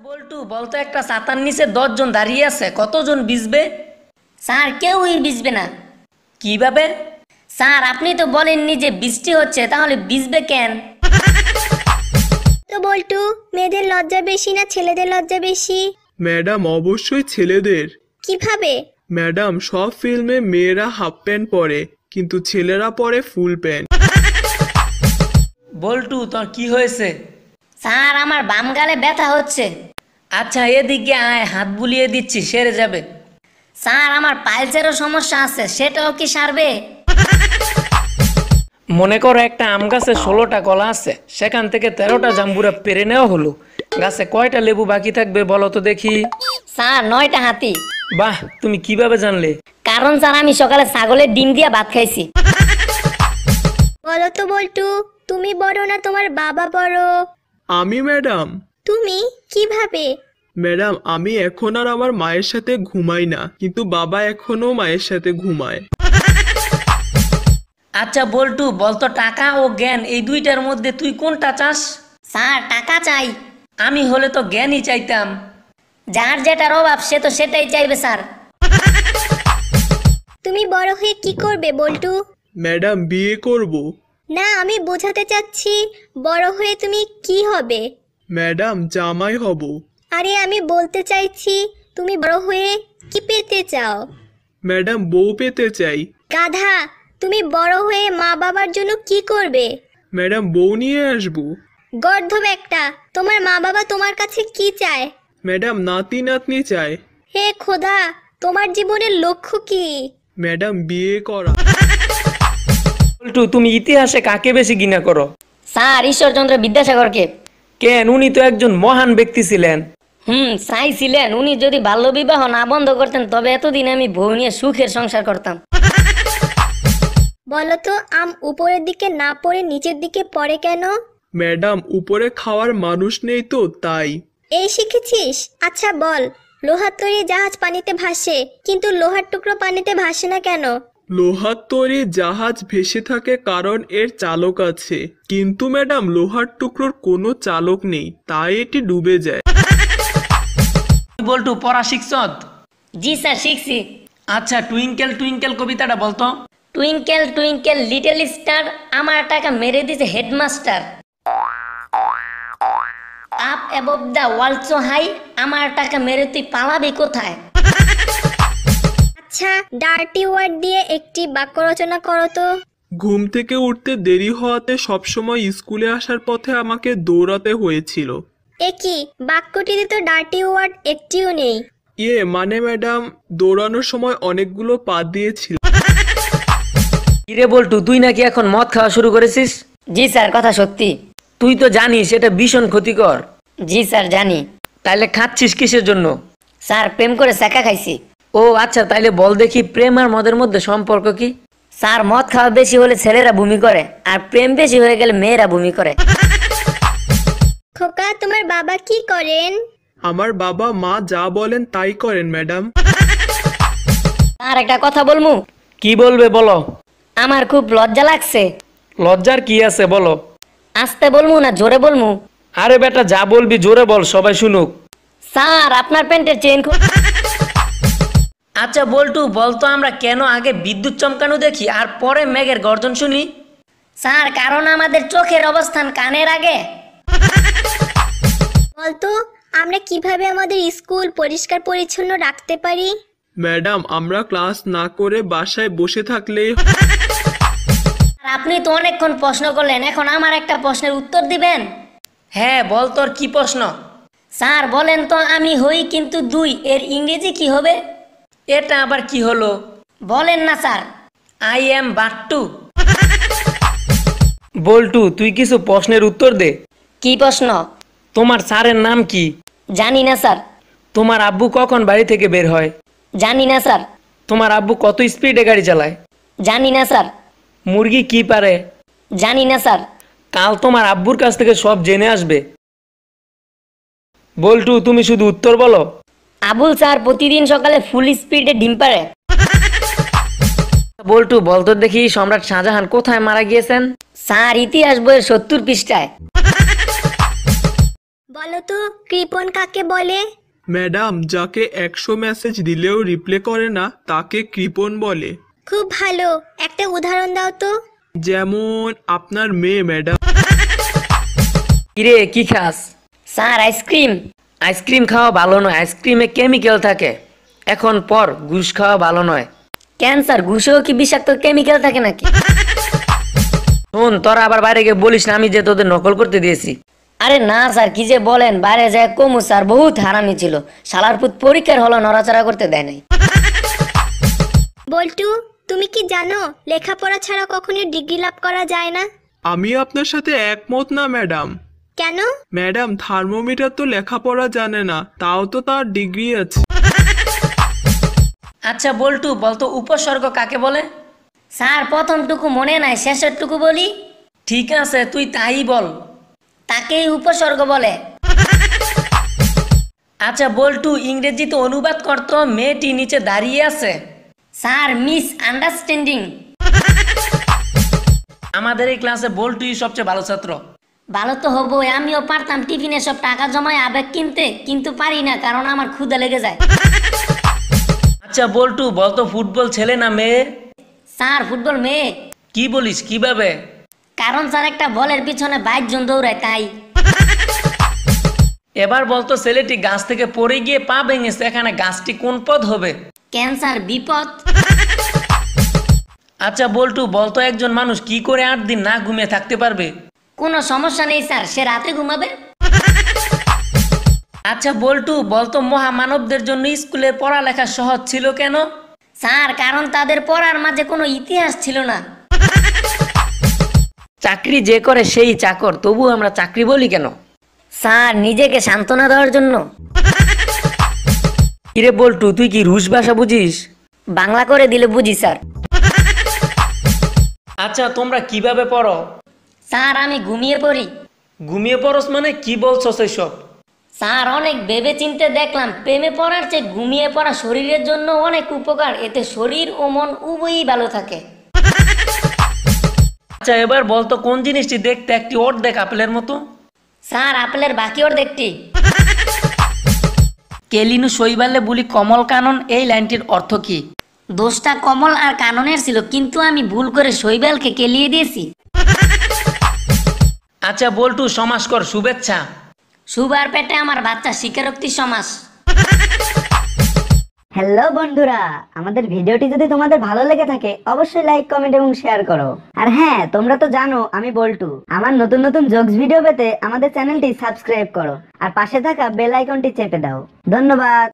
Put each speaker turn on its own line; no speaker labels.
বল্টু বলতো একটা ছাতার নিচে 10 জন দাঁড়িয়ে আছে, কতজন ভিজবে?
স্যার কেউই ভিজবে না।
কিভাবে?
স্যার আপনি তো বলেননি যে বৃষ্টি হচ্ছে, তাহলে ভিজবে কেন?
তো বল্টু, মেয়েদের লজ্জা বেশি না ছেলেদের লজ্জা বেশি?
ম্যাডাম অবশ্যই ছেলেদের।
কিভাবে?
ম্যাডাম সব ফিল্মে মেয়েরা হাফ প্যান্ট পরে কিন্তু ছেলেরা পরে ফুল প্যান্ট।
বল্টু তোর কি হয়েছে?
স্যার আমার বাম গালে ব্যথা হচ্ছে।
আচ্ছা এদিকে আয়, হাত বুলিয়ে দিচ্ছি, সেরে যাবে।
স্যার আমার পাইলসেরও সমস্যা আছে, সেটাও কি সারবে?
মনে করো একটা আম গাছে 16টা কলা আছে, সেখান থেকে 13টা জাম্বুরা পেরে নেওয়া হলো, গাছে কয়টা লেবু বাকি থাকবে বলো তো দেখি?
স্যার 9টা হাতি।
বাহ, তুমি কিভাবে জানলে?
কারণ স্যার আমি সকালে ছাগলের ডিম দিয়ে ভাত খাইছি।
বলো তো বল্টু, তুমি বড় না তোমার বাবা বড়?
আমি ম্যাডাম।
তুমি কিভাবে?
ম্যাডাম আমি এখন আর আমার মায়ের সাথে ঘুমাই না, কিন্তু বাবা এখনো মায়ের সাথে ঘুমায়।
আচ্ছা বল্টু বলতো, টাকা ও জ্ঞান এই দুইটার মধ্যে তুই কোনটা চাস?
স্যার টাকা চাই।
আমি হলে তো জ্ঞানই চাইতাম।
যার যেটার অভাব সে তো সেটাই চাইবে স্যার।
তুমি বড় হয়ে কি করবে বল্টু?
ম্যাডাম বিয়ে করব।
না, আমি বোঝাতে চাচ্ছি বড় হয়ে তুমি কি হবে?
ম্যাডাম জামাই হব।
আরে আমি বলতে চাইছি তুমি বড় হয়ে কি পেতে চাও?
ম্যাডাম বউ পেতে চাই।
গাধা, তুমি বড় হয়ে মা বাবার জন্য কি করবে?
ম্যাডাম বউ নিয়ে আসবো।
গর্ধব একটা, তোমার মা বাবা তোমার কাছে কি চায়?
ম্যাডাম নাতি নাতনি চায়।
হে খোদা, তোমার জীবনের লক্ষ্য কি?
ম্যাডাম বিয়ে করা।
বল্টু তুমি ইতিহাসে কাকে বেশি ঘৃণা করো?
স্যার ঈশ্বরচন্দ্র বিদ্যাসাগরকে।
কেন? উনি তো একজন মহান ব্যক্তি ছিলেন।
চাইছিলেন উনি যদি বাল্য বিবাহ না বন্ধ করতেন তবে এতদিন আমি বউ নিয়ে সুখের সংসার করতাম।
বলো তো, আম উপরের দিকে না পড়ে নিচের দিকে পড়ে কেন?
ম্যাডাম উপরে খাওয়ার মানুষ নেই তো তাই।
এই শিখেছিস? আচ্ছা বল, লোহার তৈরি জাহাজ পানিতে ভাসে, কিন্তু লোহার টুকরো পানিতে ভাসে না কেন?
লোহার তৈরি জাহাজ ভেসে থাকে কারণ এর চালক আছে, কিন্তু ম্যাডাম লোহার টুকরোর কোনো চালক নেই, তাই এটি ডুবে যায়।
বল্টু পড়া শিখছ?
জি স্যার শিখছি।
আচ্ছা টুইঙ্কেল টুইঙ্কেল কবিতাটা বলতো।
টুইঙ্কেল টুইঙ্কেল লিটল স্টার, আমার টাকা মেরে দিছে headmaster. Up above the world so high, আমার টাকা মেরে তুই পালাবি কোথায়?
আচ্ছা ডার্টি ওয়ার্ড দিয়ে একটি বাক্য রচনা করো তো।
ঘুম থেকে উঠতে দেরি হওয়াতে সবসময় স্কুলে আসার পথে আমাকে দৌড়াতে হয়েছিল।
একই বাক্যটিতে তো ডার্টি ওয়ার্ড একটিও নেই।
মানে ম্যাডাম দৌড়ানোর সময় অনেকগুলো পা দিয়েছিল।
কিরে বল্টু, তুই নাকি এখন মদ খাওয়া শুরু করেছিস?
জি স্যার কথা সত্যি।
তুই তো জানিস এটা ভীষণ ক্ষতিকর।
জি স্যার জানি।
তাইলে খাচ্ছিস কিসের জন্য?
স্যার প্রেম করে সেকা খাইছি।
ও আচ্ছা, তাইলে বল দেখি প্রেম আর মদের মধ্যে সম্পর্ক কি?
স্যার মদ খাওয়া বেশি হলে ছেলেরা বমি করে, আর প্রেম বেশি হয়ে গেলে মেয়েরা বমি করে।
খোকা, তোমার বাবা কি করেন?
আমার বাবা মা যা বলেন তাই করেন ম্যাডাম।
আর একটা কথা বলমু?
কি বলবে বলো।
আমার খুব লজ্জা লাগছে।
লজ্জার কি আছে বলো।
আস্তে বলমু না জোরে বলমু?
আরে বেটা যা বলবি জোরে বল, সবাই শুনুক।
স্যার আপনার প্যান্টের চেন
আচ্ছা বল্টু বলতো, আমরা কেন আগে বিদ্যুৎ চমকানো দেখি আর পরে মেঘের গর্জন শুনি?
স্যার কারণ আমাদের চোখের অবস্থান কানের আগে।
বলতো, আমরা কিভাবে আমাদের স্কুল পরিষ্কার পরিচ্ছন্ন রাখতে পারি?
ম্যাডাম আমরা ক্লাস না করে বাসায় বসে থাকলে।
আর আপনি তো অনেকক্ষণ প্রশ্ন করলেন, এখন আমার একটা প্রশ্নের উত্তর দিবেন?
হ্যাঁ বল, তোর কি প্রশ্ন?
স্যার বলেন তো, আমি হই কিন্তু 2 এর ইংরেজি কি হবে?
এটা আবার কি হলো?
বলেন না স্যার।
I am বাট্টু। বল্টু তুই কিছু প্রশ্নের উত্তর দে।
কি প্রশ্ন?
তোমার স্যারের নাম কি?
জানি না স্যার।
তোমার আব্বু কখন বাড়ি থেকে বের হয়?
জানি না স্যার।
তোমার আব্বু কত স্পিডে গাড়ি চালায়?
জানি না স্যার।
মুরগি কি পারে?
জানি না স্যার।
কাল তোমার আব্বুর কাছ থেকে সব জেনে আসবে। বল্টু তুমি শুধু উত্তর বলো।
আবুল স্যার প্রতিদিন সকালে ফুল স্পিডে ডিম পারে।
বল্টু বলতো দেখি, সম্রাট শাহজাহান কোথায় মারা গিয়েছেন?
স্যার ইতিহাস বইয়ের 70 পৃষ্ঠায়।
বলো তো কৃপণ কাকে বলে?
ম্যাডাম, যাকে 100 মেসেজ দিলেও রিপ্লাই করে না তাকে কৃপণ বলে।
খুব ভালো, একটা উদাহরণ দাও তো।
যেমন আপনার মেয়ে ম্যাডাম।
কিরে কি খাস?
Sir ice cream.
আইসক্রিম খাওয়া ভালো নয়, আইসক্রিমে কেমিক্যাল থাকে। এখন পর ঘুষ খাওয়া ভালো নয়।
ক্যান্সার ঘুষেও কি বিষাক্ত কেমিক্যাল থাকে নাকি?
শোন, তোরা আবার বাইরে গিয়ে বলিস না আমি যে তোদের নকল করতে দিয়েছি।
আরে না স্যার, কি যে বলেন, বাইরে যায় কমু স্যার, বহুত হারামি ছিল। শালার পুত পরীক্ষার হলো নড়াচড়া করতে দেয় নাই।
বল্টু, তুমি কি জানো লেখাপড়া ছাড়া কখনোই ডিগ্রি লাভ করা যায় না?
আমি আপনার সাথে একমত না ম্যাডাম।
কেন?
ম্যাডাম, থার্মোমিটার তো লেখাপড়া জানে না, তাও তো তার ডিগ্রি আছে।
আচ্ছা বল্টু, বলতো উপসর্গ কাকে বলে?
স্যার প্রথমটুকু মনে নাই, শেষেরটুকু বলি।
ঠিক আছে, তুই তাই বল।
তাকেই উপসর্গ বলে।
আচ্ছা বল্টু, ইংরেজিতে অনুবাদ করতো মেয়েটি নিচে দাঁড়িয়ে আছে।
Sir miss understanding.
আমাদের এই ক্লাসে বল্টুই সবচেয়ে ভালো ছাত্র।
ভালো তো হবই, আমিও পারতাম টিফিনে সব টাকা জমায় আবেগ কিনতে, কিন্তু পারি না কারণ আমার ক্ষুধা লেগে যায়।
আচ্ছা বল্টু, বলতো ফুটবল ছেলে না মেয়ে?
স্যার ফুটবল মেয়ে।
কি বলিস, কিভাবে?
কারণ স্যার একটা বলের পিছনে 22 জন দৌড়ায় তাই।
এবার বলতো ছেলেটি গাছ থেকে পড়ে গিয়ে পা ভেঙেছে, এখানে গাছটি কোন পদ হবে?
ক্যান্সার বিপদ।
আচ্ছা বল্টু, বলতো একজন মানুষ কি করে 8 দিন না ঘুমিয়ে থাকতে পারবে?
কোনো সমস্যা নেই স্যার, সে রাতে ঘুমাবে।
আচ্ছা বল্টু, বলতো মহামানবদের জন্য স্কুলের পড়ালেখা সহজ ছিল কেন?
স্যার কারণ তাদের পড়ার মাঝে কোনো ইতিহাস ছিল না।
চাকরি যে করে সেই চাকর, তবু আমরা চাকরি বলি কেন?
স্যার নিজেকে সান্ত্বনা দেওয়ার জন্য।
কিরে বল্টু, তুই কি রুশ ভাষা বুঝিস?
বাংলা করে দিলে বুঝি স্যার।
আচ্ছা তোমরা কিভাবে পড়ো?
স্যার আমি ঘুমিয়ে পড়ি।
ঘুমিয়ে পড়স মানে কি বলছো সেসব?
স্যার অনেক ভেবে চিনতে দেখলাম প্রেমে পড়ার চেয়ে ঘুমিয়ে পড়া শরীরের জন্য অনেক উপকার, এতে শরীর ও মন উভয়ই ভালো থাকে।
আচ্ছা এবার বলতো কোন জিনিসটি দেখতে একটি অর্ধেক আপেলের মতো?
স্যার আপেলের বাকি অর্ধেকটি।
কেলিনু শৈবালে বলি কমল কানন, এই লাইনটির অর্থ কি?
দোষটা কমল আর কাননের ছিল, কিন্তু আমি ভুল করে শৈবালকে কেলিয়ে দিয়েছি।
আচ্ছা বল্টু, সমাস কর শুভেচ্ছা।
সুবার পেটে আমার বাচ্চা, স্বীকারোক্তি সমাস।
হ্যালো বন্ধুরা, আমাদের ভিডিওটি যদি তোমাদের ভালো লেগে থাকে অবশ্যই লাইক, কমেন্ট এবং শেয়ার করো। আর হ্যাঁ, তোমরা তো জানো আমি বল্টু। আমার নতুন নতুন জোকস ভিডিও পেতে আমাদের চ্যানেলটি সাবস্ক্রাইব করো আর পাশে থাকা বেল আইকনটি চেপে দাও। ধন্যবাদ।